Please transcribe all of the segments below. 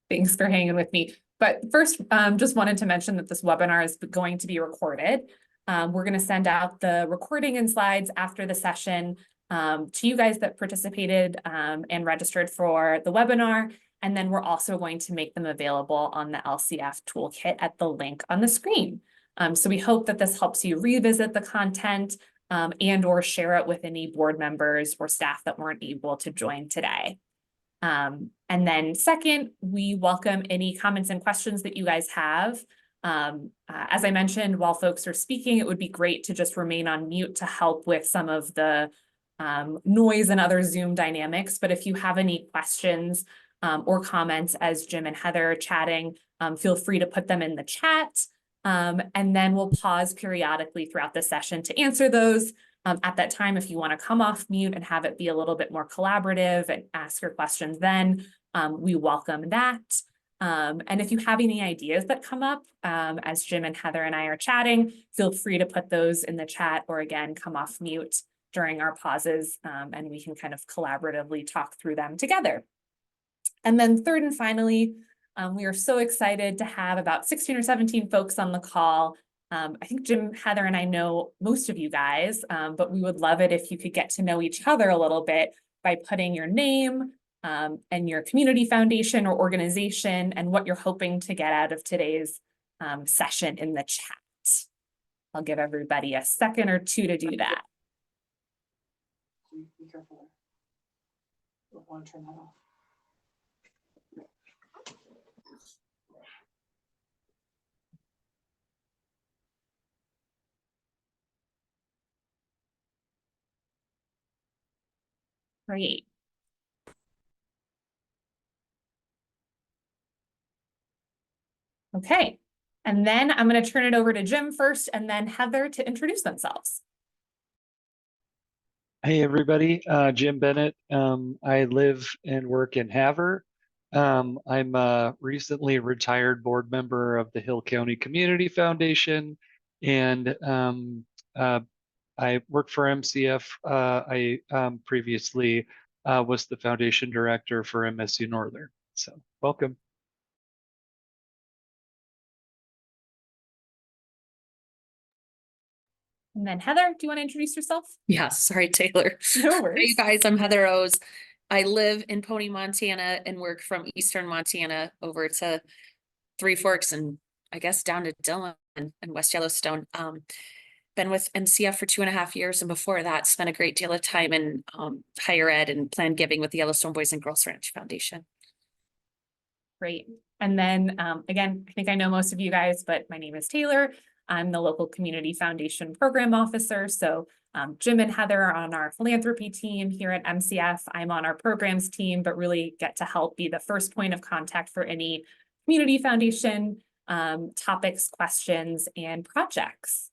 Thanks for hanging with me. But first, just wanted to mention that this webinar is going to be recorded. We're going to send out the recording and slides after the session to you guys that participated and registered for the webinar. And then we're also going to make them available on the LCF toolkit at the link on the screen. So we hope that this helps you revisit the content and or share it with any board members or staff that weren't able to join today. And then second, we welcome any comments and questions that you guys have. As I mentioned, while folks are speaking, it would be great to just remain on mute to help with some of the noise and other Zoom dynamics. But if you have any questions or comments as Jim and Heather are chatting, feel free to put them in the chat. And then we'll pause periodically throughout the session to answer those. At that time, if you want to come off mute and have it be a little bit more collaborative and ask your questions, then we welcome that. And if you have any ideas that come up as Jim and Heather and I are chatting, feel free to put those in the chat or again, come off mute during our pauses and we can kind of collaboratively talk through them together. And then third and finally, we are so excited to have about 16 or 17 folks on the call. I think Jim, Heather, and I know most of you guys, but we would love it if you could get to know each other a little bit by putting your name and your community foundation or organization and what you're hoping to get out of today's session in the chat. I'll give everybody a second or two to do that. Be careful. Don't want to turn that off. Great. Okay, and then I'm going to turn it over to Jim first and then Heather to introduce themselves. Hey, everybody, Jim Bennett. I live and work in Havre. I'm a recently retired board member of the Hill County Community Foundation, and I work for MCF. I previously was the foundation director for MSU Northern. So welcome. And then Heather, do you want to introduce yourself? Yeah, sorry, Taylor. No worries. Hey, you guys, I'm Heather O's. I live in Pony, Montana and work from Eastern Montana over to Three Forks and I guess down to Dillon and West Yellowstone. Been with MCF for 2.5 years, and before that spent a great deal of time in higher ed and planned giving with the Yellowstone Boys and Girls Ranch Foundation. Great. And then again, I think I know most of you guys, but my name is Taylor. I'm the local community foundation program officer. So Jim and Heather are on our philanthropy team here at MCF. I'm on our programs team, but really get to help be the first point of contact for any community foundation topics, questions, and projects.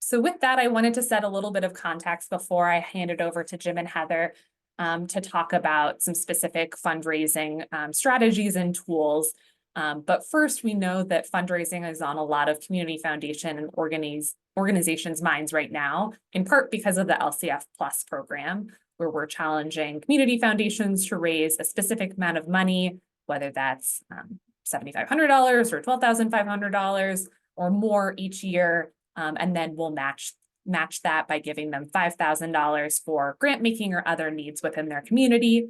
So with that, I wanted to set a little bit of context before I hand it over to Jim and Heather to talk about some specific fundraising strategies and tools. But first, we know that fundraising is on a lot of community foundation and organizations' minds right now, in part because of the LCF Plus program, where we're challenging community foundations to raise a specific amount of money, whether that's $7,500 or $12,500 or more each year. And then we'll match that by giving them $5,000 for grant making or other needs within their community.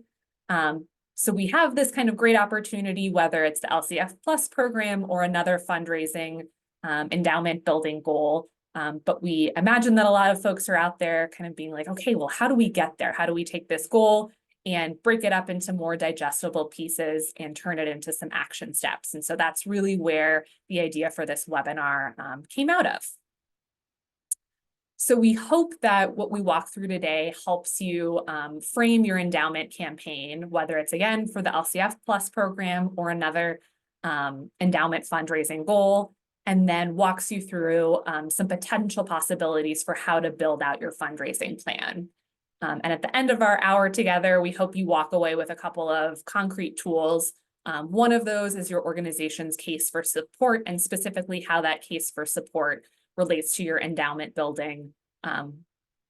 So we have this kind of great opportunity, whether it's the LCF Plus program or another fundraising endowment building goal. But we imagine that a lot of folks are out there kind of being like, okay, well, how do we get there? How do we take this goal and break it up into more digestible pieces and turn it into some action steps? And so that's really where the idea for this webinar came out of. So we hope that what we walk through today helps you frame your endowment campaign, whether it's again for the LCF Plus program or another endowment fundraising goal, and then walks you through some potential possibilities for how to build out your fundraising plan. And at the end of our hour together, we hope you walk away with a couple of concrete tools. One of those is your organization's case for support, and specifically how that case for support relates to your endowment building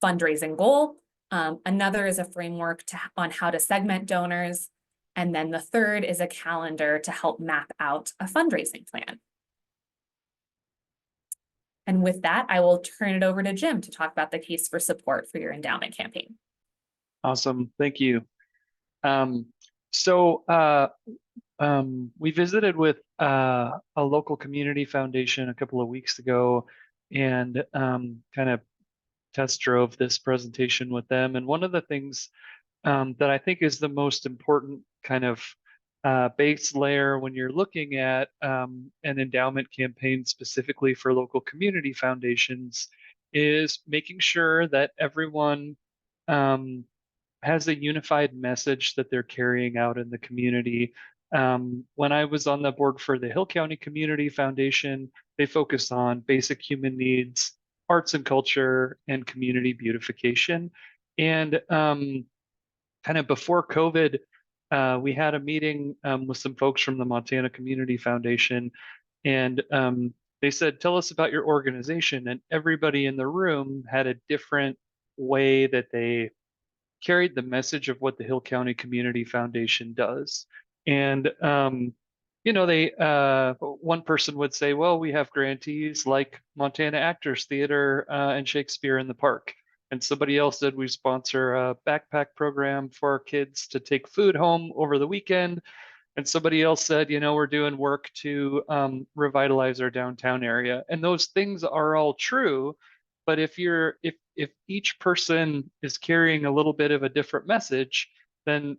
fundraising goal. Another is a framework on how to segment donors. And then the third is a calendar to help map out a fundraising plan. And with that, I will turn it over to Jim to talk about the case for support for your endowment campaign. Awesome. Thank you. Um, we visited with a local community foundation a couple of weeks ago and kind of test drove this presentation with them. And one of the things that I think is the most important kind of base layer when you're looking at an endowment campaign specifically for local community foundations is making sure that everyone has a unified message that they're carrying out in the community. When I was on the board for the Hill County Community Foundation, they focus on basic human needs, arts and culture, and community beautification. And kind of before COVID, we had a meeting with some folks from the Montana Community Foundation, and they said, "Tell us about your organization." And everybody in the room had a different way that they carried the message of what the Hill County Community Foundation does. And they one person would say, "Well, we have grantees like Montana Actors Theater and Shakespeare in the Park." And somebody else said, "We sponsor a backpack program for kids to take food home over the weekend." And somebody else said, "We're doing work to revitalize our downtown area." And those things are all true. But if each person is carrying a little bit of a different message, then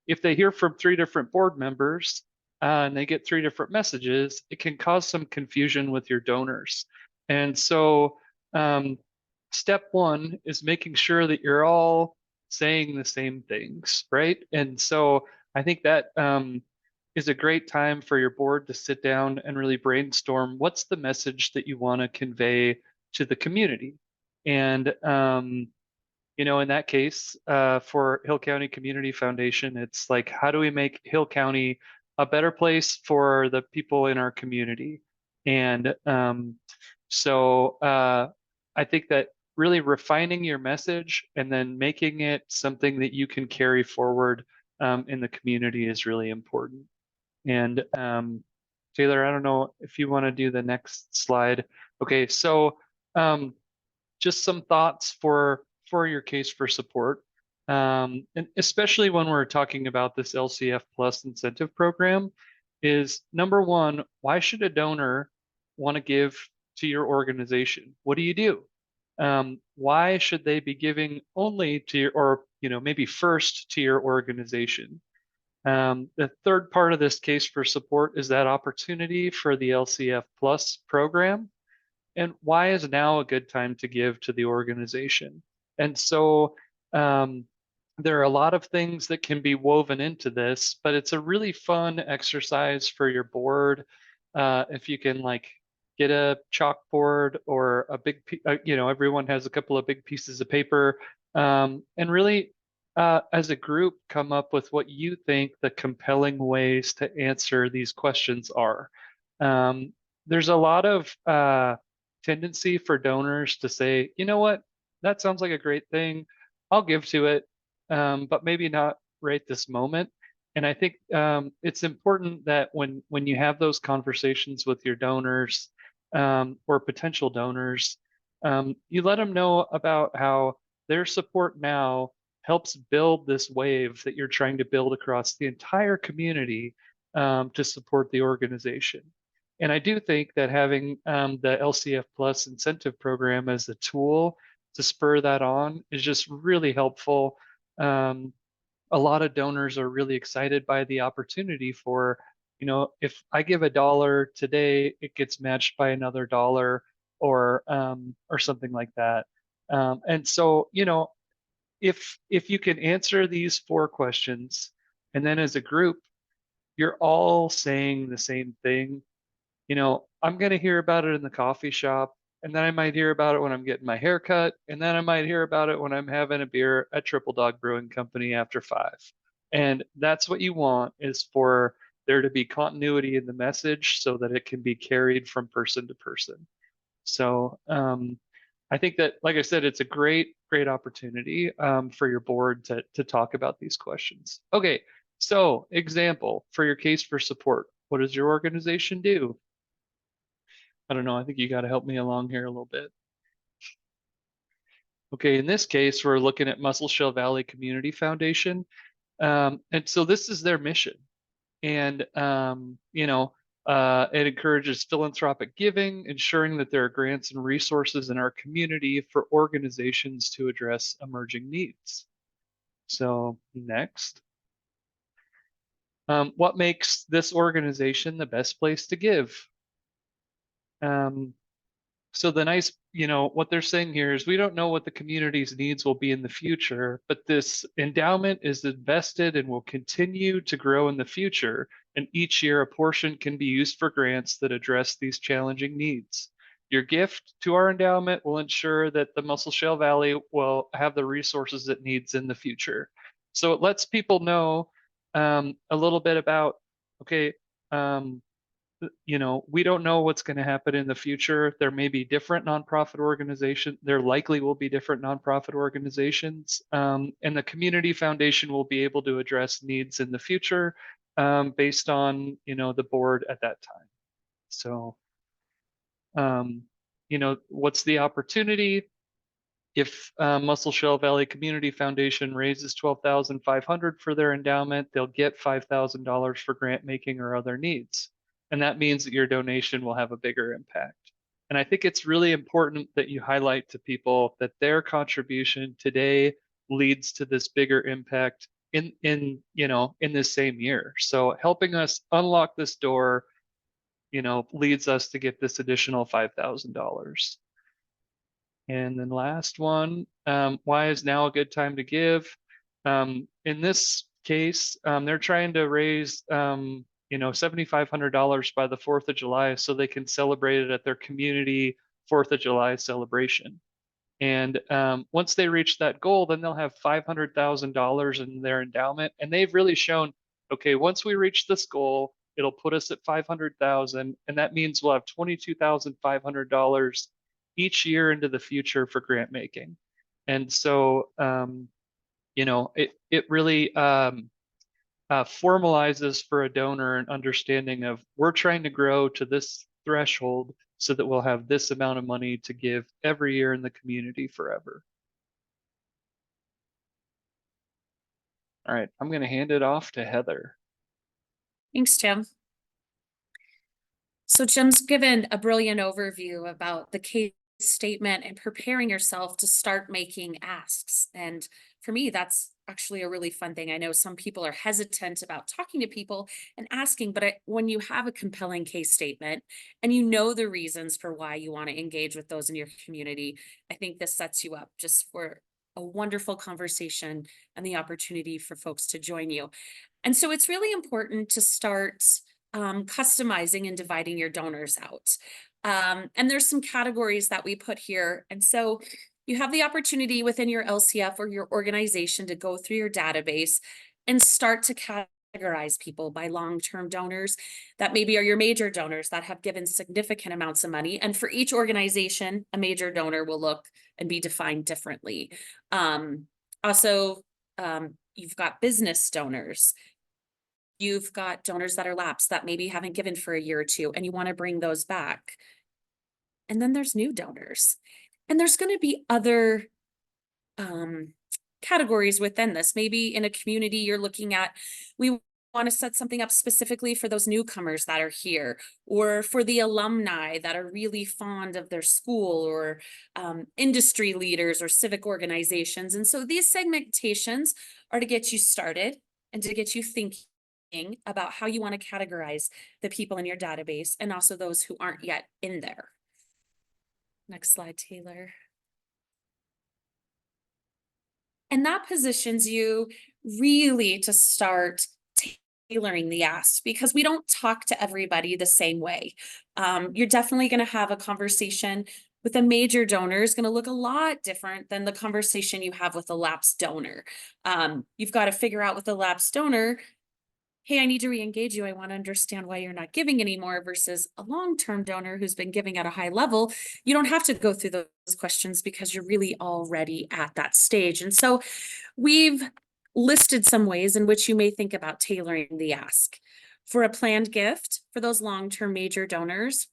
if they hear from 3 different board members and they get 3 different messages, it can cause some confusion with your donors. And so step 1 is making sure that you're all saying the same things, right? And so I think that is a great time for your board to sit down and really brainstorm what's the message that you want to convey to the community. And in that case, for Hill County Community Foundation, it's like, how do we make Hill County a better place for the people in our community? And so I think that really refining your message and then making it something that you can carry forward in the community is really important. And Taylor, I don't know if you want to do the next slide. Okay, so just some thoughts for your case for support, and especially when we're talking about this LCF Plus incentive program, is number 1, why should a donor want to give to your organization? What do you do? Why should they be giving only to your, or maybe first to your organization? The third part of this case for support is that opportunity for the LCF Plus program. And why is now a good time to give to the organization? And so there are a lot of things that can be woven into this, but it's a really fun exercise for your board. If you can get a chalkboard or a big, everyone has a couple of big pieces of paper, and really as a group come up with what you think the compelling ways to answer these questions are. There's a lot of tendency for donors to say, "You know what, that sounds like a great thing, I'll give to it, but maybe not right this moment." And I think it's important that when you have those conversations with your donors or potential donors, you let them know about how their support now helps build this wave that you're trying to build across the entire community to support the organization. And I do think that having the LCF Plus incentive program as a tool to spur that on is just really helpful. A lot of donors are really excited by the opportunity for, if I give $1 today, it gets matched by another $1 or something like that. And so, if you can answer these 4 questions, and then as a group, you're all saying the same thing. I'm going to hear about it in the coffee shop, and then I might hear about it when I'm getting my hair cut, and then I might hear about it when I'm having a beer at Triple Dog Brewing Company after 5. And that's what you want, is for there to be continuity in the message so that it can be carried from person to person. So I think that, like I said, it's a great opportunity for your board to talk about these questions. Okay, So, example for your case for support. What does your organization do? I don't know. I think you got to help me along here a little bit. Okay, in this case, we're looking at Musselshell Valley Community Foundation. And so this is their mission. And, it encourages philanthropic giving, ensuring that there are grants and resources in our community for organizations to address emerging needs. So next. What makes this organization the best place to give? So the nice, what they're saying here is we don't know what the community's needs will be in the future, but this endowment is invested and will continue to grow in the future. And each year, a portion can be used for grants that address these challenging needs. Your gift to our endowment will ensure that the Musselshell Valley will have the resources it needs in the future. So it lets people know a little bit about, okay, we don't know what's going to happen in the future. There may be different nonprofit organizations. There likely will be different nonprofit organizations. And the community foundation will be able to address needs in the future based on, the board at that time. So, what's the opportunity? If Musselshell Valley Community Foundation raises $12,500 for their endowment, they'll get $5,000 for grant making or other needs. And that means that your donation will have a bigger impact. And I think it's really important that you highlight to people that their contribution today leads to this bigger impact in this same year. So helping us unlock this door, leads us to get this additional $5,000. And then last one, why is now a good time to give? In this case, they're trying to raise, $7,500 by the 4th of July so they can celebrate it at their community 4th of July celebration. And once they reach that goal, then they'll have $500,000 in their endowment. And they've really shown, okay, once we reach this goal, it'll put us at 500,000, and that means we'll have $22,500 each year into the future for grant making. And so, it really formalizes for a donor an understanding of we're trying to grow to this threshold so that we'll have this amount of money to give every year in the community forever. All right, I'm going to hand it off to Heather. Thanks, Jim. So Jim's given a brilliant overview about the case statement and preparing yourself to start making asks. And for me, that's actually a really fun thing. I know some people are hesitant about talking to people and asking, but when you have a compelling case statement and you know the reasons for why you want to engage with those in your community, I think this sets you up just for a wonderful conversation and the opportunity for folks to join you. And so it's really important to start customizing and dividing your donors out. And there's some categories that we put here. And so you have the opportunity within your LCF or your organization to go through your database and start to categorize people by long-term donors that maybe are your major donors that have given significant amounts of money. And for each organization, a major donor will look and be defined differently. Also, you've got business donors. You've got donors that are lapsed that maybe haven't given for a year or two, and you want to bring those back. And then there's new donors. And there's going to be other categories within this. Maybe in a community you're looking at, we want to set something up specifically for those newcomers that are here, or for the alumni that are really fond of their school, or industry leaders or civic organizations. And so these segmentations are to get you started and to get you thinking about how you want to categorize the people in your database and also those who aren't yet in there. Next slide, Taylor. And that positions you really to start tailoring the ask, because we don't talk to everybody the same way. You're definitely going to have a conversation with a major donor is going to look a lot different than the conversation you have with a lapsed donor. You've got to figure out with a lapsed donor, hey, I need to re-engage you. I want to understand why you're not giving anymore, versus a long-term donor who's been giving at a high level. You don't have to go through those questions because you're really already at that stage. And so we've listed some ways in which you may think about tailoring the ask. For a planned gift, for those long-term major donors,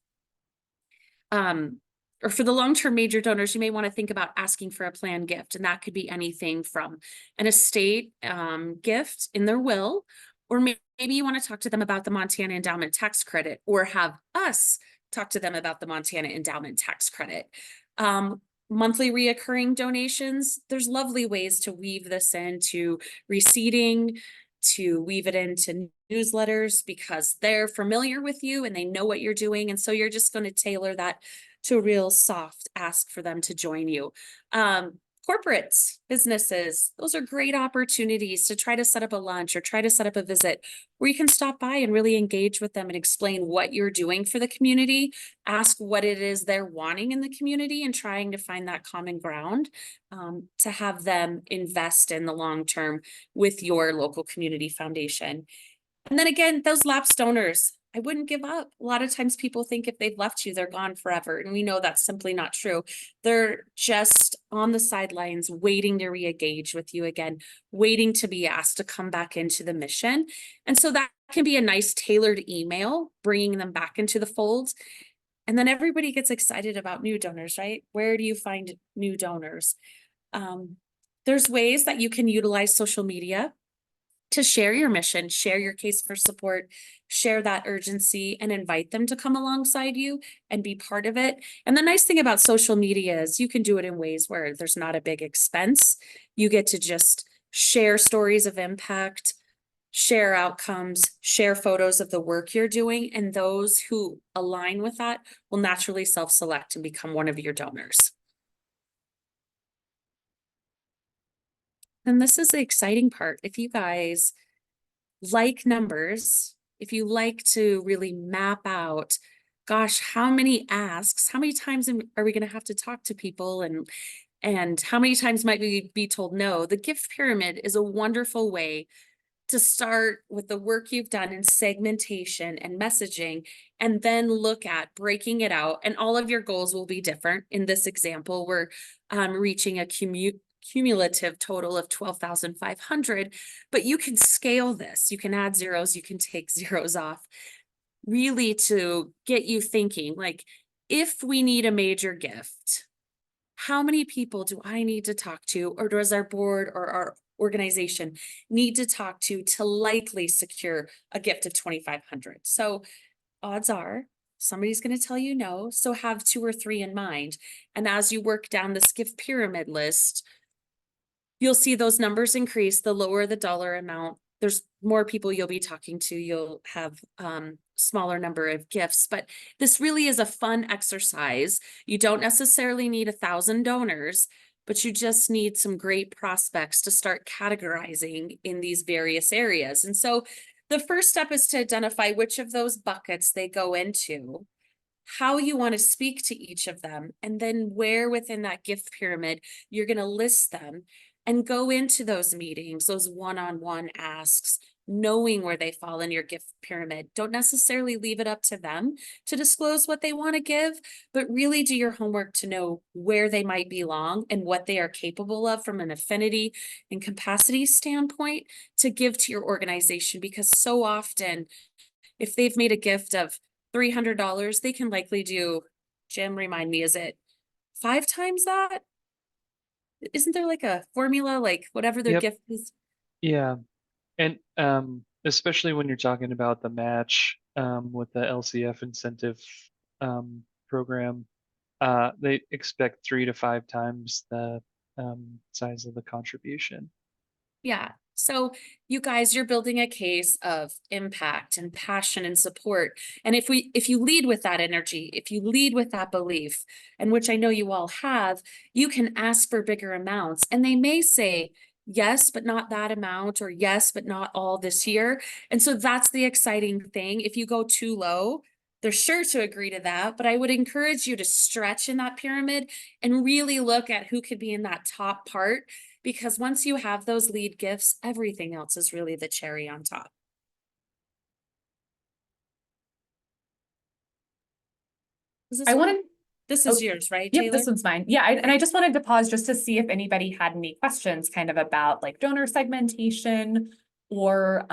or for the long-term major donors, you may want to think about asking for a planned gift. And that could be anything from an estate gift in their will, or maybe you want to talk to them about the Montana Endowment Tax Credit, or have us talk to them about the Montana Endowment Tax Credit. Monthly reoccurring donations, there's lovely ways to weave this into receipting, to weave it into newsletters, because they're familiar with you and they know what you're doing. And so you're just going to tailor that to a real soft ask for them to join you. Corporates, businesses, those are great opportunities to try to set up a lunch or try to set up a visit where you can stop by and really engage with them and explain what you're doing for the community, ask what it is they're wanting in the community, and trying to find that common ground to have them invest in the long term with your local community foundation. And then again, those lapsed donors, I wouldn't give up. A lot of times people think if they've left you, they're gone forever. And we know that's simply not true. They're just on the sidelines waiting to re-engage with you again, waiting to be asked to come back into the mission. And so that can be a nice tailored email, bringing them back into the fold. And then everybody gets excited about new donors, right? Where do you find new donors? There's ways that you can utilize social media to share your mission, share your case for support, share that urgency, and invite them to come alongside you and be part of it. And the nice thing about social media is you can do it in ways where there's not a big expense. You get to just share stories of impact, share outcomes, share photos of the work you're doing, and those who align with that will naturally self-select and become one of your donors. And this is the exciting part. If you guys like numbers, if you like to really map out, gosh, how many asks, how many times are we going to have to talk to people, and how many times might we be told no? The gift pyramid is a wonderful way to start with the work you've done in segmentation and messaging, and then look at breaking it out. And all of your goals will be different. In this example, we're reaching a cumulative total of 12,500, but you can scale this. You can add zeros, you can take zeros off, really to get you thinking, like, if we need a major gift, how many people do I need to talk to, or does our board or our organization need to talk to likely secure a gift of 2,500? So odds are somebody's going to tell you no. So have 2 or 3 in mind. And as you work down this gift pyramid list, you'll see those numbers increase. The lower the dollar amount, there's more people you'll be talking to. You'll have smaller number of gifts, but this really is a fun exercise. You don't necessarily need 1,000 donors, but you just need some great prospects to start categorizing in these various areas. And so the first step is to identify which of those buckets they go into, how you want to speak to each of them, and then where within that gift pyramid you're going to list them, and go into those meetings, those one-on-one asks, knowing where they fall in your gift pyramid. Don't necessarily leave it up to them to disclose what they want to give, but really do your homework to know where they might belong and what they are capable of from an affinity and capacity standpoint to give to your organization. Because so often, if they've made a gift of $300, they can likely do, Jim, remind me, is it 5 times that? Isn't there like a formula, like whatever their Yep. gift is? Yeah. And especially when you're talking about the match with the LCF incentive program, they expect 3 to 5 times the size of the contribution. Yeah. So you guys, you're building a case of impact and passion and support. And if you lead with that energy, if you lead with that belief, and which I know you all have, you can ask for bigger amounts. And they may say, yes, but not that amount, or yes, but not all this year. And so that's the exciting thing. If you go too low, they're sure to agree to that. But I would encourage you to stretch in that pyramid and really look at who could be in that top part. Because once you have those lead gifts, everything else is really the cherry on top. I want to This is yours, right, Yep, Taylor? this one's mine. Yeah, and I just wanted to pause just to see if anybody had any questions kind of about like donor segmentation or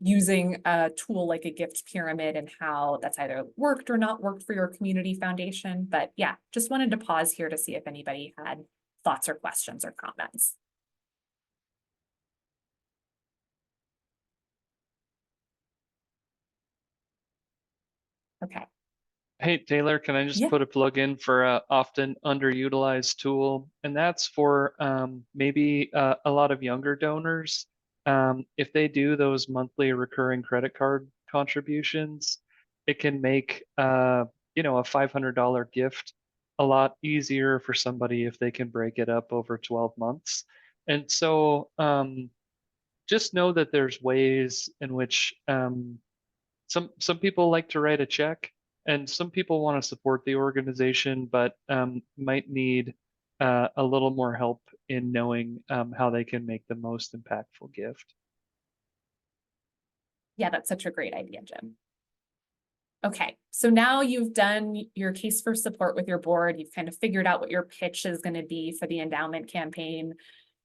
using a tool like a gift pyramid and how that's either worked or not worked for your community foundation. But yeah, just wanted to pause here to see if anybody had thoughts or questions or comments. Okay. Hey, Taylor, can I just Yeah. put a plug in for a often underutilized tool? And that's for maybe a lot of younger donors. If they do those monthly recurring credit card contributions, it can make a $500 gift a lot easier for somebody if they can break it up over 12 months. And so just know that there's ways in which some people like to write a check, and some people want to support the organization, but might need a little more help in knowing how they can make the most impactful gift. Yeah, that's such a great idea, Jim. Okay, so now you've done your case for support with your board. You've kind of figured out what your pitch is going to be for the endowment campaign.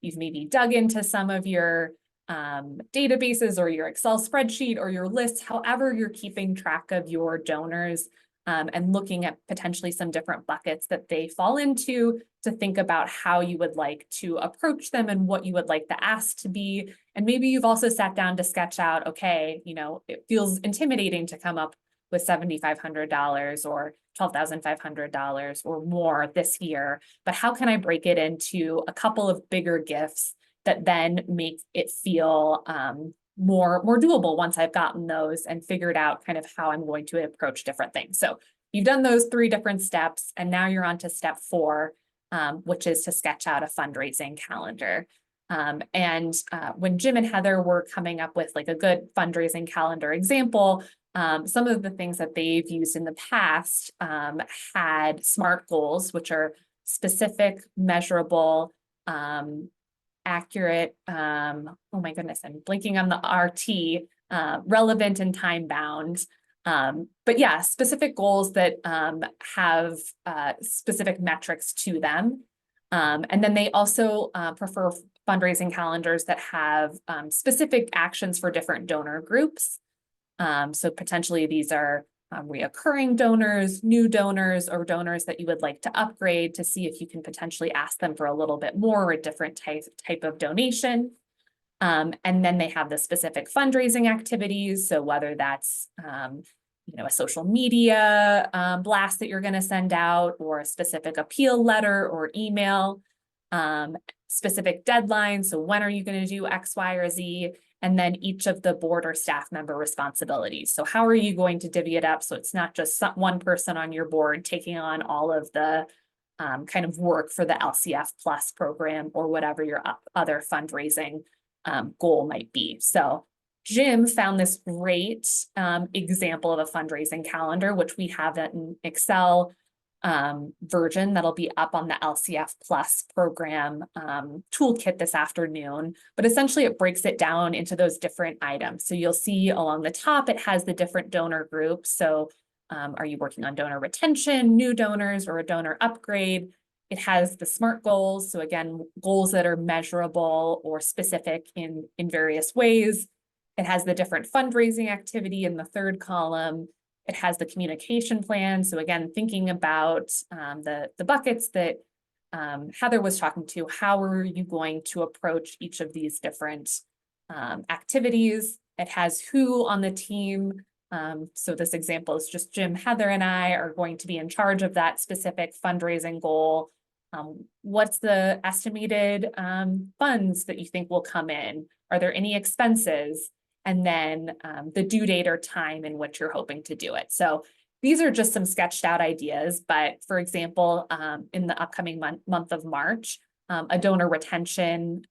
You've maybe dug into some of your databases or your Excel spreadsheet or your lists, however you're keeping track of your donors and looking at potentially some different buckets that they fall into to think about how you would like to approach them and what you would like the ask to be. And maybe you've also sat down to sketch out, okay, it feels intimidating to come up with $7,500 or $12,500 or more this year, but how can I break it into a couple of bigger gifts that then make it feel more doable once I've gotten those and figured out kind of how I'm going to approach different things. So you've done those 3 different steps, and now you're on to step 4, which is to sketch out a fundraising calendar. When Jim and Heather were coming up with like a good fundraising calendar example, some of the things that they've used in the past had SMART goals, which are specific, measurable, accurate, oh my goodness, I'm blinking on the RT, relevant and time bound. But yeah, specific goals that have specific metrics to them. And then they also prefer fundraising calendars that have specific actions for different donor groups. So potentially these are reoccurring donors, new donors, or donors that you would like to upgrade to see if you can potentially ask them for a little bit more or a different type of donation. And then they have the specific fundraising activities. So whether that's a social media blast that you're going to send out, or a specific appeal letter or email, specific deadlines. So when are you going to do X, Y, or Z? And then each of the board or staff member responsibilities. So how are you going to divvy it up so it's not just one person on your board taking on all of the kind of work for the LCF Plus program or whatever your other fundraising goal might be. So Jim found this great example of a fundraising calendar, which we have in Excel version that'll be up on the LCF Plus program toolkit this afternoon. But essentially it breaks it down into those different items. So you'll see along the top, it has the different donor groups. So are you working on donor retention, new donors, or a donor upgrade? It has the SMART goals. So again, goals that are measurable or specific in various ways. It has the different fundraising activity in the 3rd column. It has the communication plan. So again, thinking about the buckets that Heather was talking to, how are you going to approach each of these different activities? It has who on the team. So this example is just Jim, Heather, and I are going to be in charge of that specific fundraising goal. What's the estimated funds that you think will come in? Are there any expenses? And then the due date or time in which you're hoping to do it. So these are just some sketched out ideas, but for example, in the upcoming month of March, a donor retention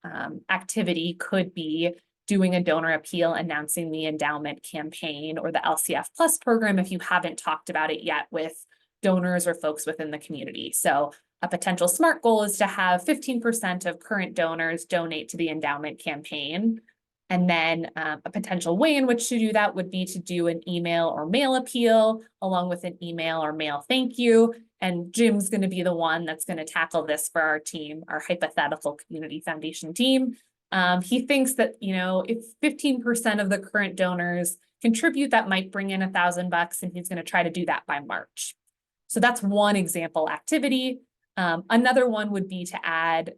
activity could be doing a donor appeal, announcing the endowment campaign or the LCF Plus program if you haven't talked about it yet with donors or folks within the community. So a potential SMART goal is to have 15% of current donors donate to the endowment campaign. And then a potential way in which to do that would be to do an email or mail appeal along with an email or mail thank you. And Jim's going to be the one that's going to tackle this for our team, our hypothetical community foundation team. He thinks that, you know, if 15% of the current donors contribute, that might bring in $1,000, and he's going to try to do that by March. So that's one example activity. Another one would be to add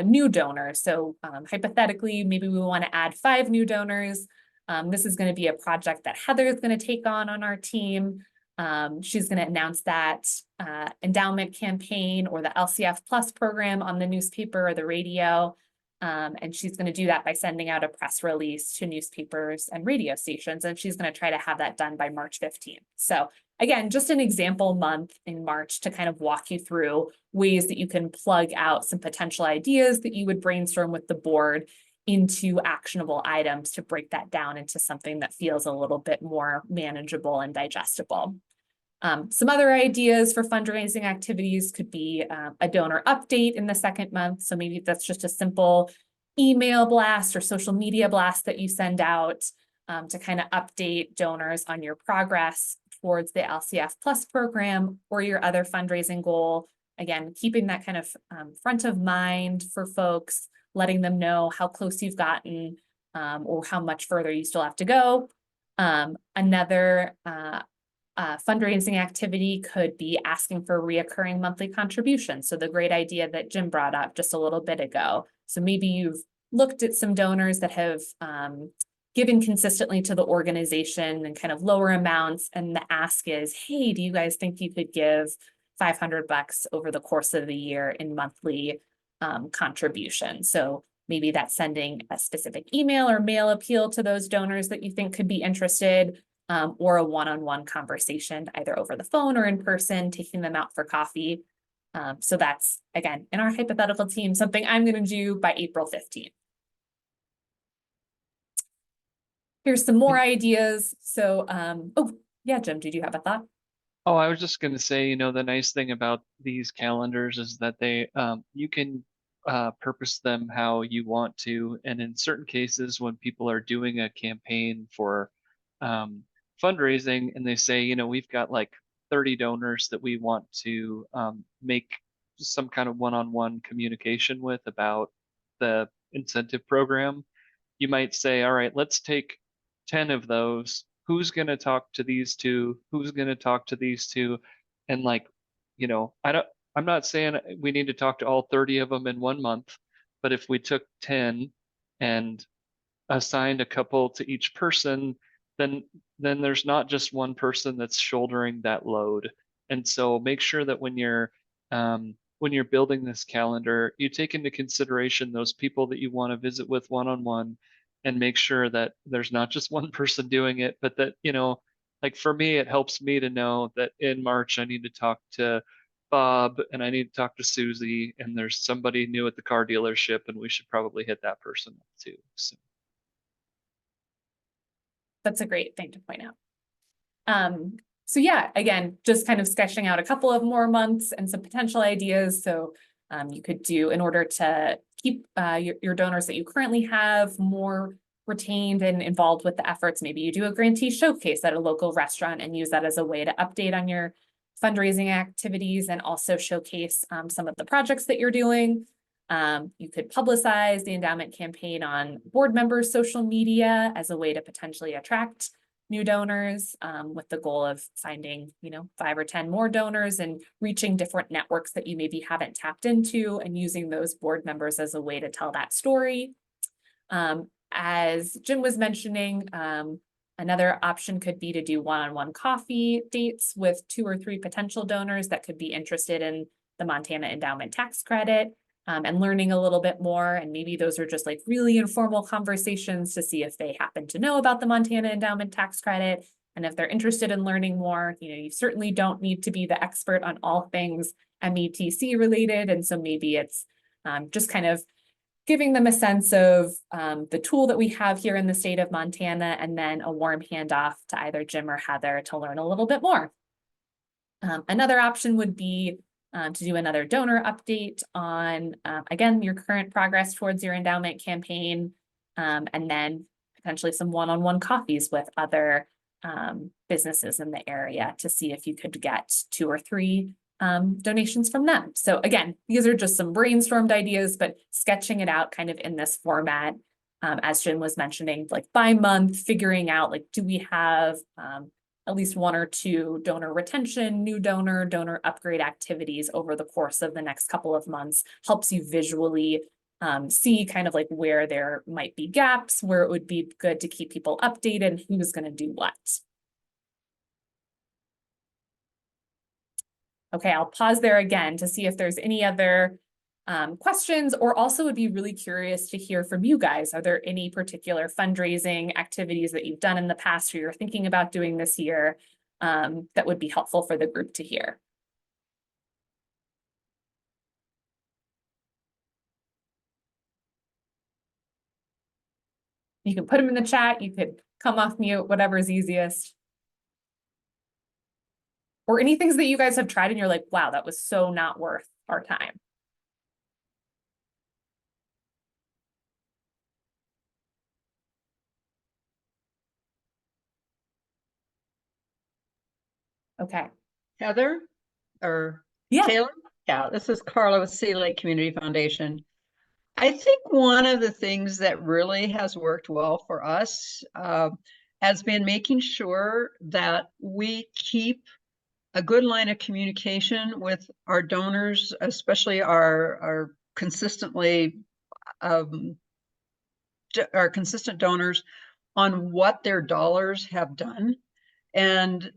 new donors. So hypothetically, maybe we want to add 5 new donors. This is going to be a project that Heather is going to take on our team. She's going to announce that endowment campaign or the LCF Plus program on the newspaper or the radio. And she's going to do that by sending out a press release to newspapers and radio stations. And she's going to try to have that done by March 15th. So again, just an example month in March to kind of walk you through ways that you can plug out some potential ideas that you would brainstorm with the board into actionable items to break that down into something that feels a little bit more manageable and digestible. Some other ideas for fundraising activities could be a donor update in the second month. So maybe that's just a simple email blast or social media blast that you send out to kind of update donors on your progress towards the LCF Plus program or your other fundraising goal. Again, keeping that kind of front of mind for folks, letting them know how close you've gotten or how much further you still have to go. Another fundraising activity could be asking for reoccurring monthly contributions. So the great idea that Jim brought up just a little bit ago. So maybe you've looked at some donors that have given consistently to the organization and kind of lower amounts. And the ask is, hey, do you guys think you could give $500 over the course of the year in monthly contribution? So maybe that's sending a specific email or mail appeal to those donors that you think could be interested. Or a one-on-one conversation, either over the phone or in person, taking them out for coffee. So that's, again, in our hypothetical team, something I'm going to do by April 15th. Here's some more ideas. So, oh, yeah, Jim, did you have a thought? Oh, I was just going to say, you know, the nice thing about these calendars is that they, you can purpose them how you want to. And in certain cases, when people are doing a campaign for fundraising and they say, you know, we've got like 30 donors that we want to make some kind of one-on-one communication with about the incentive program, you might say, all right, let's take 10 of those. Who's going to talk to these two? Who's going to talk to these two? And like, you know, I'm not saying we need to talk to all 30 of them in 1 month, but if we took 10 and assigned a couple to each person, then there's not just one person that's shouldering that load. And so make sure that when you're building this calendar, you take into consideration those people that you want to visit with one-on-one, and make sure that there's not just one person doing it, but that, you know, like for me, it helps me to know that in March I need to talk to Bob and I need to talk to Susie, and there's somebody new at the car dealership and we should probably hit that person up too. So That's a great thing to point out. So yeah, again, just kind of sketching out a couple of more months and some potential ideas. So you could do, in order to keep your donors that you currently have more retained and involved with the efforts, maybe you do a grantee showcase at a local restaurant and use that as a way to update on your fundraising activities and also showcase some of the projects that you're doing. You could publicize the endowment campaign on board members' social media as a way to potentially attract new donors, with the goal of finding, you know, 5 or 10 more donors and reaching different networks that you maybe haven't tapped into and using those board members as a way to tell that story. As Jim was mentioning, another option could be to do one-on-one coffee dates with 2 or 3 potential donors that could be interested in the Montana Endowment Tax Credit. And learning a little bit more. And maybe those are just like really informal conversations to see if they happen to know about the Montana Endowment Tax Credit. And if they're interested in learning more, you know, you certainly don't need to be the expert on all things METC related. And so maybe it's just kind of giving them a sense of the tool that we have here in the state of Montana, and then a warm handoff to either Jim or Heather to learn a little bit more. Another option would be to do another donor update on, again, your current progress towards your endowment campaign, and then potentially some one-on-one coffees with other businesses in the area to see if you could get 2 or 3 donations from them. So again, these are just some brainstormed ideas, but sketching it out kind of in this format, as Jim was mentioning, like by month, figuring out like, do we have at least 1 or 2 donor retention, new donor upgrade activities over the course of the next couple of months, helps you visually see kind of like where there might be gaps, where it would be good to keep people updated, and who's going to do what. Okay, I'll pause there again to see if there's any other questions, or also would be really curious to hear from you guys. Are there any particular fundraising activities that you've done in the past or you're thinking about doing this year that would be helpful for the group to hear? You can put them in the chat, you could come off mute, whatever's easiest. Or any things that you guys have tried and you're like, wow, that was so not worth our time. Okay. Heather or Yeah. Taylor? Yeah, this is Carla with Sea Lake Community Foundation. I think one of the things that really has worked well for us has been making sure that we keep a good line of communication with our donors, especially our consistently our consistent donors, on what their dollars have done, and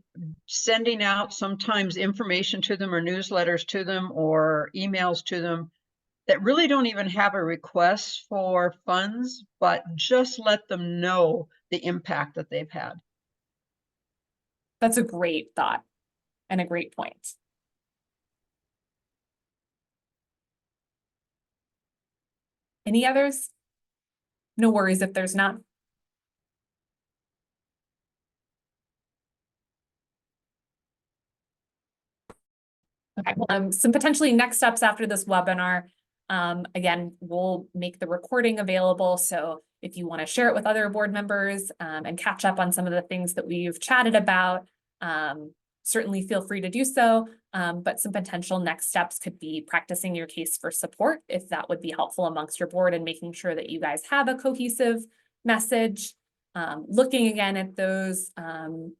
sending out sometimes information to them or newsletters to them or emails to them that really don't even have a request for funds, but just let them know the impact that they've had. That's a great thought and a great point. Any others? No worries if there's not. Okay, some potentially next steps after this webinar. Again, we'll make the recording available. So if you want to share it with other board members and catch up on some of the things that we've chatted about, certainly feel free to do so. But some potential next steps could be practicing your case for support, if that would be helpful amongst your board, and making sure that you guys have a cohesive message. Looking again at those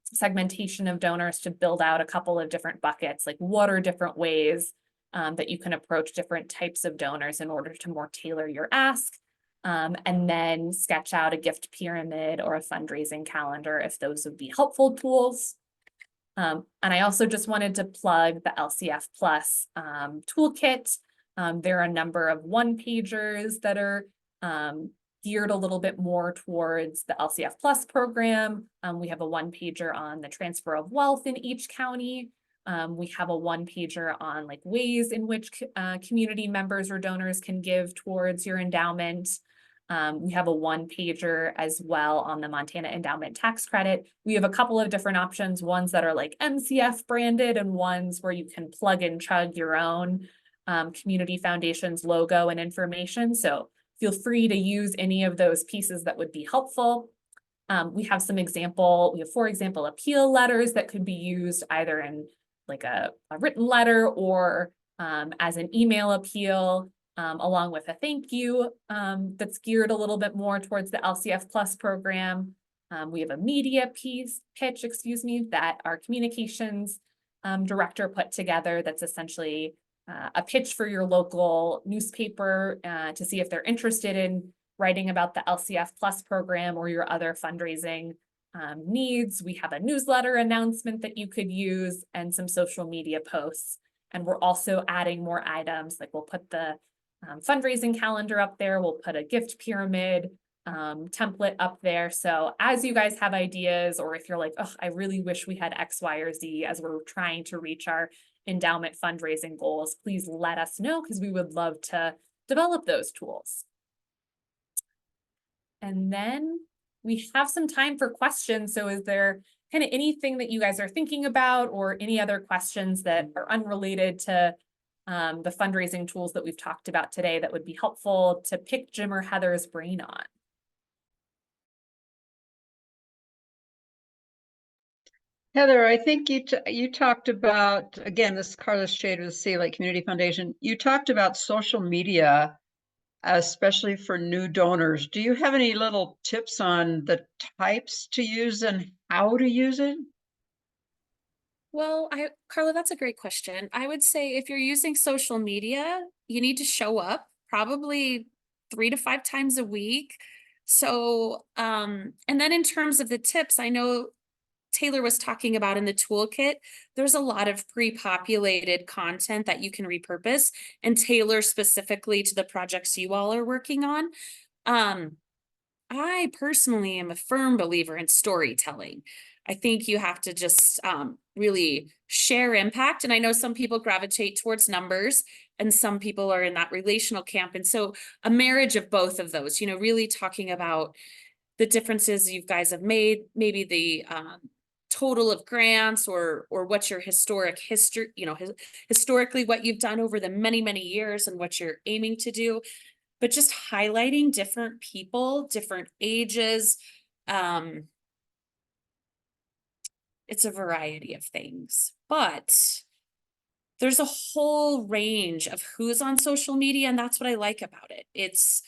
segmentation of donors to build out a couple of different buckets, like what are different ways that you can approach different types of donors in order to more tailor your ask, and then sketch out a gift pyramid or a fundraising calendar if those would be helpful tools. And I also just wanted to plug the LCF Plus toolkit. There are a number of one-pagers that are geared a little bit more towards the LCF Plus program. We have a one-pager on the transfer of wealth in each county. We have a one-pager on like ways in which community members or donors can give towards your endowment. We have a one-pager as well on the Montana Endowment Tax Credit. We have a couple of different options, ones that are like MCF branded and ones where you can plug and chug your own community foundation's logo and information. So feel free to use any of those pieces that would be helpful. We have 4 example appeal letters that could be used either in like a written letter or as an email appeal, along with a thank you that's geared a little bit more towards the LCF Plus program. We have a media pitch, that our communications director put together that's essentially a pitch for your local newspaper to see if they're interested in writing about the LCF Plus program or your other fundraising needs. We have a newsletter announcement that you could use and some social media posts. And we're also adding more items, like we'll put the fundraising calendar up there. We'll put a gift pyramid template up there. So as you guys have ideas, or if you're like, oh, I really wish we had X, Y, or Z as we're trying to reach our endowment fundraising goals, please let us know because we would love to develop those tools. And then we have some time for questions. So is there kind of anything that you guys are thinking about or any other questions that are unrelated to the fundraising tools that we've talked about today that would be helpful to pick Jim or Heather's brain on? Heather, I think you talked about, again, this is Carlos Shade with Sea Lake Community Foundation. You talked about social media, especially for new donors. Do you have any little tips on the types to use and how to use it? Well, Carla, that's a great question. I would say if you're using social media, you need to show up probably 3 to 5 times a week. So, and then in terms of the tips, I know Taylor was talking about in the toolkit, there's a lot of pre-populated content that you can repurpose and tailor specifically to the projects you all are working on. I personally am a firm believer in storytelling. I think you have to just really share impact. And I know some people gravitate towards numbers and some people are in that relational camp. And so a marriage of both of those, you know, really talking about the differences you guys have made, maybe the total of grants or what's your historic history, you know, historically what you've done over the many years and what you're aiming to do, but just highlighting different people, different ages. It's a variety of things, but there's a whole range of who's on social media, and that's what I like about it. It's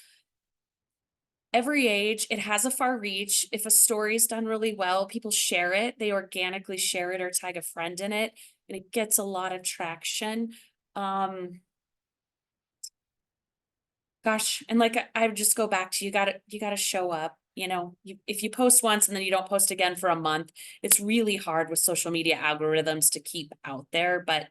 every age, it has a far reach. If a story is done really well, people share it, they organically share it or tag a friend in it, and it gets a lot of traction. Gosh, and like I would just go back to you gotta show up. You know, if you post once and then you don't post again for a month, it's really hard with social media algorithms to keep out there. But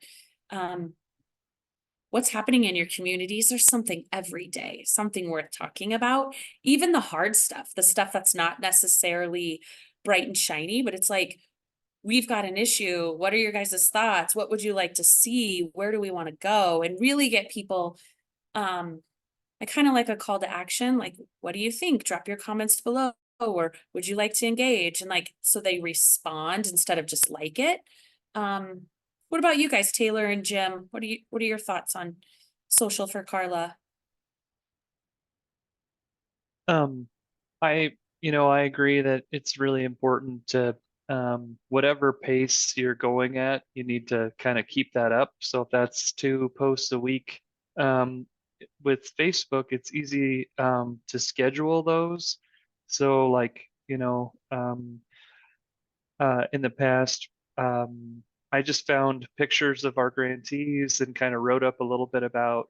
what's happening in your communities, there's something every day, something worth talking about. Even the hard stuff, the stuff that's not necessarily bright and shiny, but it's like, we've got an issue. What are your guys' thoughts? What would you like to see? Where do we want to go? And really get people, I kind of like a call to action, like, what do you think? Drop your comments below, or would you like to engage? And like, so they respond instead of just like it. What about you guys, Taylor and Jim? What are your thoughts on social for Carla? I agree that it's really important to whatever pace you're going at, you need to kind of keep that up. So if that's 2 posts a week, with Facebook, it's easy to schedule those. So like, in the past, I just found pictures of our grantees and kind of wrote up a little bit about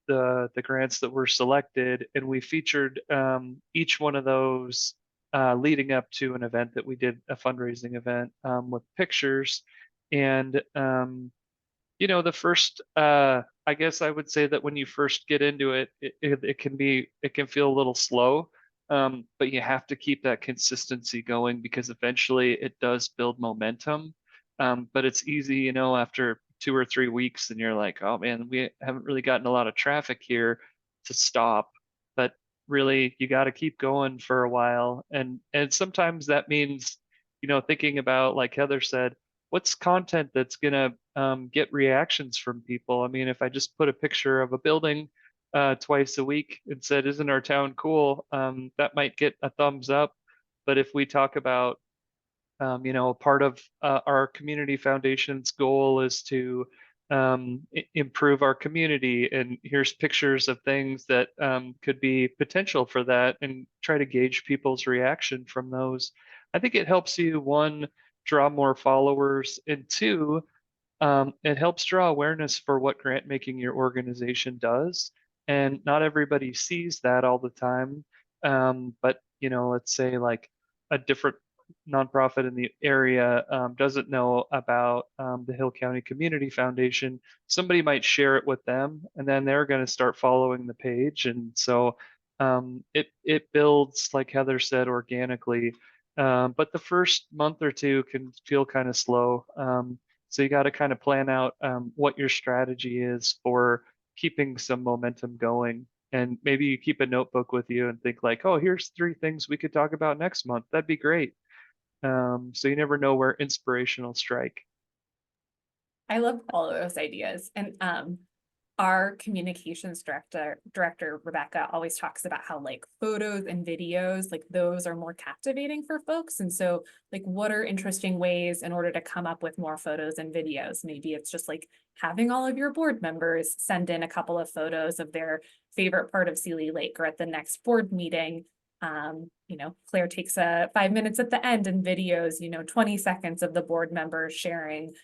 the grants that were selected, and we featured each one of those leading up to an event that we did, a fundraising event with pictures. And the first, I guess I would say that when you first get into it, it can feel a little slow, but you have to keep that consistency going because eventually it does build momentum. But it's easy, after 2 or 3 weeks, and you're like, oh man, we haven't really gotten a lot of traffic here, to stop. But really, you got to keep going for a while, and sometimes that means, thinking about, like Heather said, what's content that's gonna get reactions from people. I mean, if I just put a picture of a building twice a week and said, "Isn't our town cool?" That might get a thumbs up. But if we talk about, part of our community foundation's goal is to improve our community, and here's pictures of things that could be potential for that, and try to gauge people's reaction from those. I think it helps you, one, draw more followers, and two, it helps draw awareness for what grant making your organization does. And not everybody sees that all the time. But, let's say like a different nonprofit in the area doesn't know about the Hill County Community Foundation. Somebody might share it with them, and then they're going to start following the page. And so it builds, like Heather said, organically. But the first month or two can feel kind of slow. So you got to kind of plan out what your strategy is for keeping some momentum going. And maybe you keep a notebook with you and think like, oh, here's 3 things we could talk about next month. That'd be great. So you never know where inspiration will strike. I love all of those ideas. And our communications director, Rebecca, always talks about how like photos and videos, like those are more captivating for folks. And so like, what are interesting ways in order to come up with more photos and videos? Maybe it's just like having all of your board members send in a couple of photos of their favorite part of Sealy Lake, or at the next board meeting, you know, Claire takes 5 minutes at the end and videos, you know, 20 seconds of the board members sharing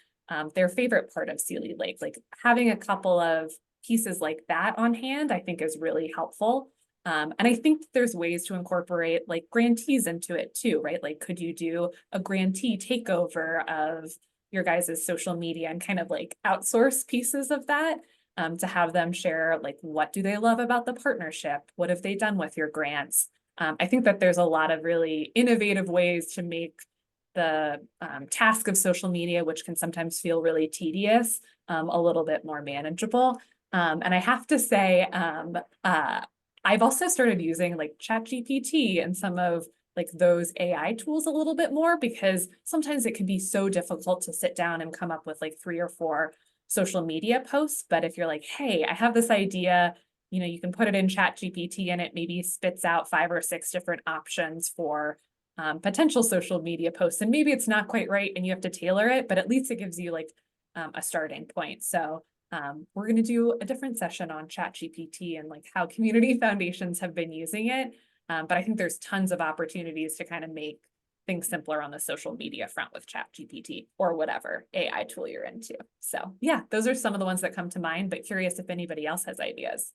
their favorite part of Sealy Lake. Like having a couple of pieces like that on hand, I think is really helpful. And I think there's ways to incorporate like grantees into it too, right? Like, could you do a grantee takeover of your guys' social media and kind of like outsource pieces of that to have them share, like, what do they love about the partnership? What have they done with your grants? I think that there's a lot of really innovative ways to make the task of social media, which can sometimes feel really tedious, a little bit more manageable. And I have to say, I've also started using like ChatGPT and some of like those AI tools a little bit more, because sometimes it can be so difficult to sit down and come up with like 3 or 4 social media posts. But if you're like, hey, I have this idea, you know, you can put it in ChatGPT and it maybe spits out 5 or 6 different options for potential social media posts. And maybe it's not quite right and you have to tailor it, but at least it gives you like a starting point. So we're going to do a different session on ChatGPT and like how community foundations have been using it. But I think there's tons of opportunities to kind of make things simpler on the social media front with ChatGPT or whatever AI tool you're into. So yeah, those are some of the ones that come to mind, but curious if anybody else has ideas.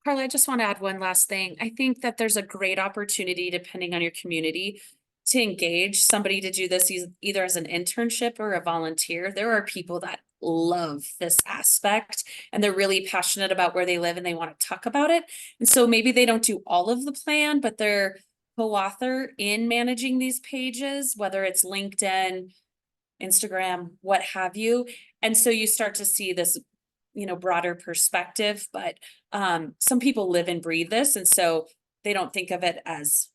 Carla, I just want to add one last thing. I think that there's a great opportunity, depending on your community, to engage somebody to do this either as an internship or a volunteer. There are people that love this aspect and they're really passionate about where they live and they want to talk about it. And so maybe they don't do all of the plan, but they're co-author in managing these pages, whether it's LinkedIn, Instagram, what have you. And so you start to see this, you know, broader perspective, but some people live and breathe this. And so they don't think of it as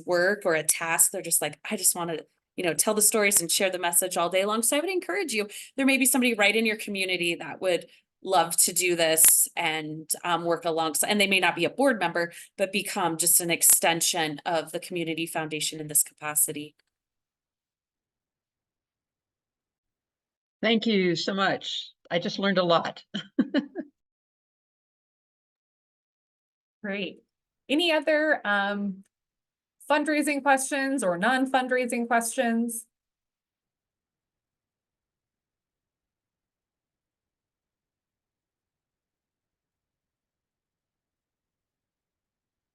work or a task. They're just like, I just want to, you know, tell the stories and share the message all day long. So I would encourage you, there may be somebody right in your community that would love to do this and work alongside, and they may not be a board member, but become just an extension of the community foundation in this capacity. Thank you so much. I just learned a lot. Great. Any other fundraising questions or non-fundraising questions?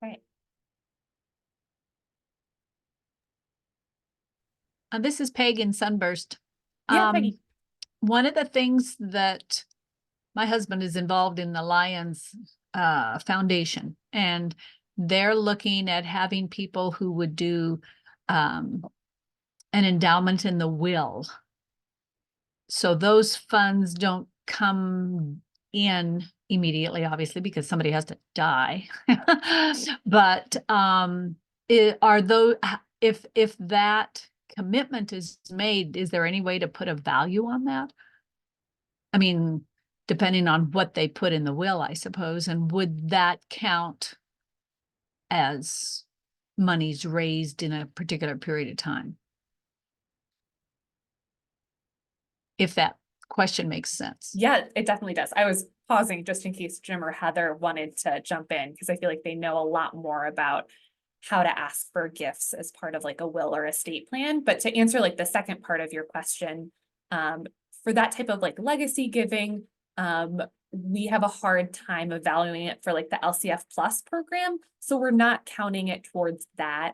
Right. This is Peg in Sunburst. Yeah, Peggy. One of the things that my husband is involved in the Lions Foundation, and they're looking at having people who would do an endowment in the will. So those funds don't come in immediately, obviously, because somebody has to die. But are those, if that commitment is made, is there any way to put a value on that? I mean, depending on what they put in the will, I suppose, and would that count as monies raised in a particular period of time? If that question makes sense. Yeah, it definitely does. I was pausing just in case Jim or Heather wanted to jump in, because I feel like they know a lot more about how to ask for gifts as part of like a will or estate plan. But to answer like the second part of your question, for that type of like legacy giving, we have a hard time evaluating it for like the LCF Plus program. So we're not counting it towards that.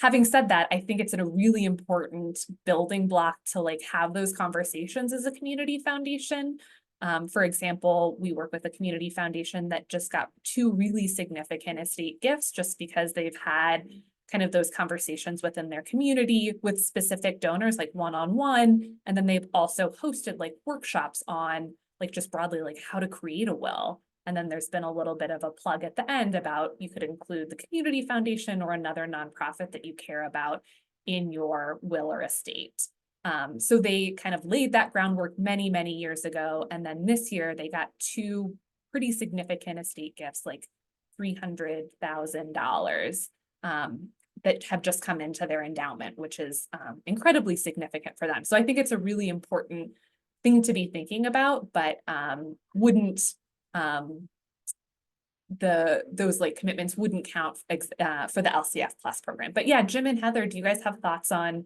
Having said that, I think it's a really important building block to like have those conversations as a community foundation. For example, we work with a community foundation that just got 2 really significant estate gifts just because they've had kind of those conversations within their community with specific donors, like one-on-one. And then they've also hosted like workshops on like just broadly, like how to create a will. And then there's been a little bit of a plug at the end about you could include the community foundation or another nonprofit that you care about in your will or estate. So they kind of laid that groundwork many, many years ago. And then this year they got two pretty significant estate gifts, like $300,000, that have just come into their endowment, which is incredibly significant for them. So I think it's a really important thing to be thinking about, but wouldn't those like commitments wouldn't count for the LCF Plus program. But yeah, Jim and Heather, do you guys have thoughts on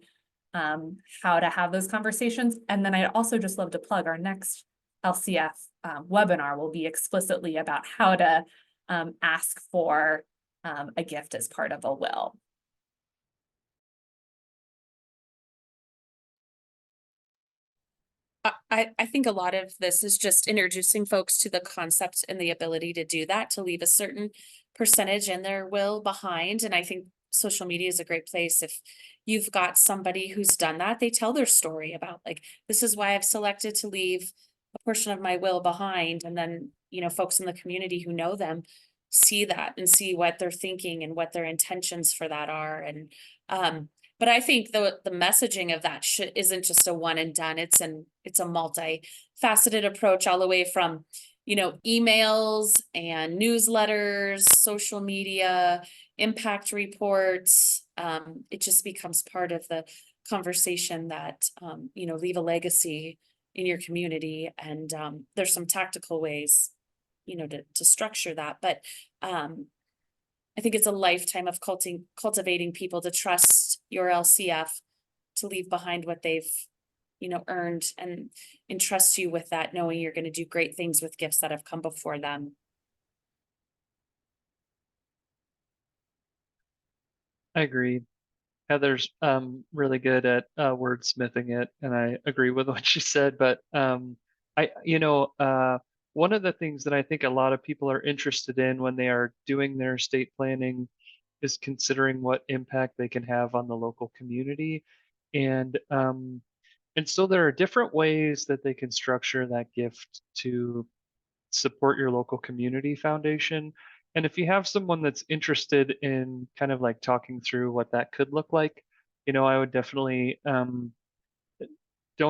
how to have those conversations? And then I'd also just love to plug our next LCF webinar will be explicitly about how to ask for a gift as part of a will. I think a lot of this is just introducing folks to the concept and the ability to do that, to leave a certain percentage in their will behind. And I think social media is a great place. If you've got somebody who's done that, they tell their story about like, this is why I've selected to leave a portion of my will behind. And then, you know, folks in the community who know them see that and see what they're thinking and what their intentions for that are. And but I think the messaging of that isn't just a one and done. It's a multi-faceted approach, all the way from, you know, emails and newsletters, social media, impact reports. It just becomes part of the conversation that, you know, leave a legacy in your community. And there's some tactical ways, you know, to structure that. But I think it's a lifetime of cultivating people to trust your LCF to leave behind what they've, you know, earned, and entrust you with that, knowing you're going to do great things with gifts that have come before them. I agree. Heather's really good at wordsmithing it, and I agree with what she said. But one of the things that I think a lot of people are interested in when they are doing their estate planning is considering what impact they can have on the local community, and so there are different ways that they can structure that gift to support your local community foundation. And if you have someone that's interested in kind of like talking through what that could look like, you know, I would definitely don't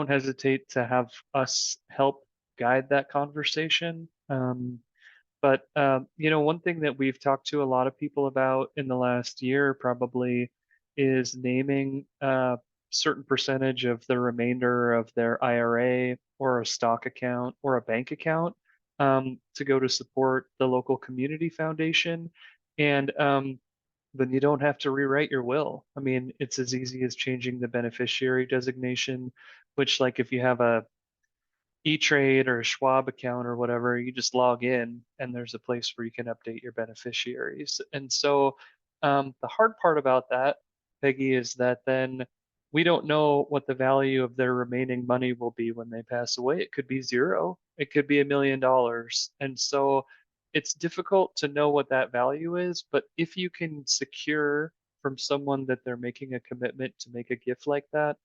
hesitate to have us help guide that conversation. But you know, one thing that we've talked to a lot of people about in the last year probably is naming a certain percentage of the remainder of their IRA or a stock account or a bank account to go to support the local community foundation. And then you don't have to rewrite your will. I mean, it's as easy as changing the beneficiary designation, which, like, if you have a E-Trade or a Schwab account or whatever, you just log in and there's a place where you can update your beneficiaries. And so the hard part about that, Peggy, is that then we don't know what the value of their remaining money will be when they pass away. It could be zero, it could be $1 million. And so it's difficult to know what that value is. But if you can secure from someone that they're making a commitment to make a gift like that,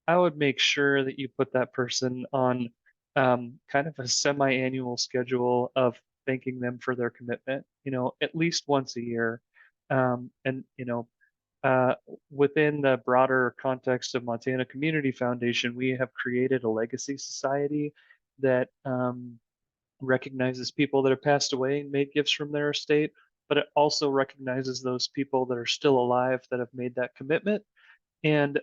I would make sure that you put that person on kind of a semi-annual schedule of thanking them for their commitment, you know, at least once a year. And, you know, within the broader context of Montana Community Foundation, we have created a legacy society that recognizes people that have passed away and made gifts from their estate, but it also recognizes those people that are still alive that have made that commitment. And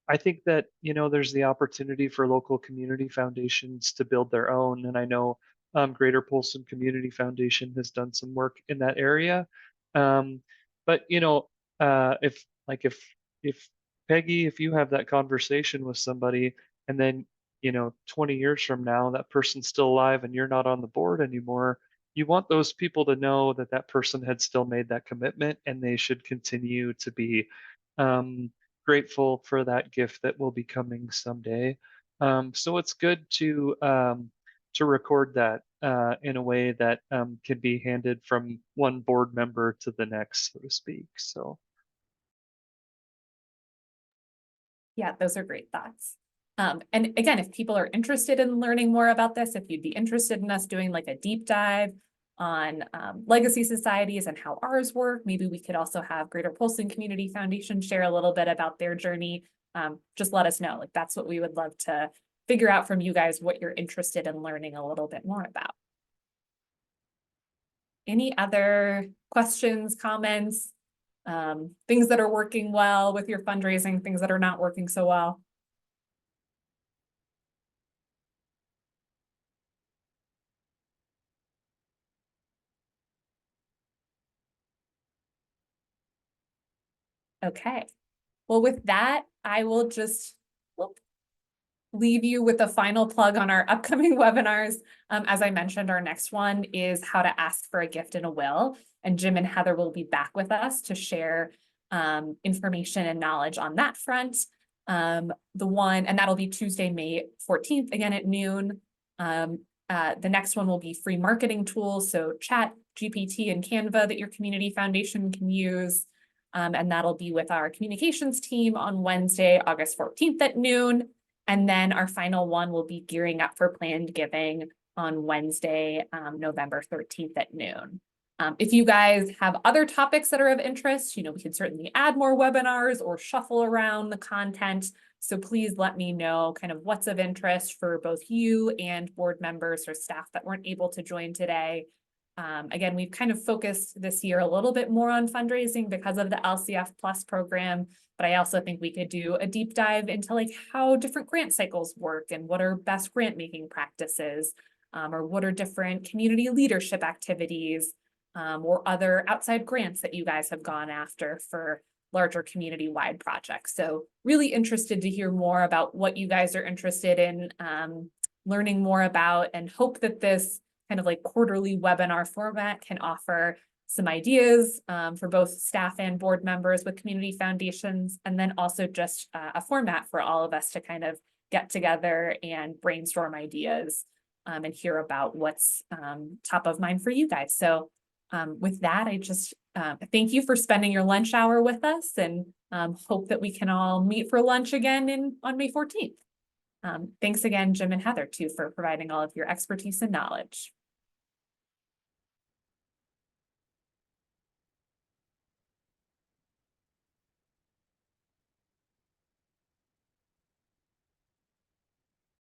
I think that, you know, there's the opportunity for local community foundations to build their own. And I know Greater Polson Community Foundation has done some work in that area. But you know, if Peggy, if you have that conversation with somebody, and then, you know, 20 years from now that person's still alive and you're not on the board anymore, you want those people to know that that person had still made that commitment, and they should continue to be grateful for that gift that will be coming someday. So it's good to record that in a way that can be handed from one board member to the next, so to speak. So Yeah, those are great thoughts. And again, if people are interested in learning more about this, if you'd be interested in us doing like a deep dive on legacy societies and how ours work, maybe we could also have Greater Polson Community Foundation share a little bit about their journey. just let us know. Like, that's what we would love to figure out from you guys, what you're interested in learning a little bit more about. Any other questions, comments, things that are working well with your fundraising, things that are not working so well? Okay, well, with that, I will just leave you with a final plug on our upcoming webinars. As I mentioned, our next one is how to ask for a gift in a will, and Jim and Heather will be back with us to share information and knowledge on that front. And that'll be Tuesday, May 14th, again at noon. The next one will be free marketing tools, so Chat, GPT, and Canva that your community foundation can use. And that'll be with our communications team on Wednesday, August 14th at noon. And then our final one will be gearing up for planned giving on Wednesday, November 13th at noon. If you guys have other topics that are of interest, we can certainly add more webinars or shuffle around the content. So please let me know kind of what's of interest for both you and board members or staff that weren't able to join today. Again, we've kind of focused this year a little bit more on fundraising because of the LCF Plus program, but I also think we could do a deep dive into like how different grant cycles work and what are best grant making practices, or what are different community leadership activities, or other outside grants that you guys have gone after for larger community-wide projects. So really interested to hear more about what you guys are interested in learning more about, and hope that this kind of like quarterly webinar format can offer some ideas for both staff and board members with community foundations, and then also just a format for all of us to kind of get together and brainstorm ideas and hear about what's top of mind for you guys. So with that, I just thank you for spending your lunch hour with us, and hope that we can all meet for lunch again on May 14th. Thanks again, Jim and Heather, too, for providing all of your expertise and knowledge.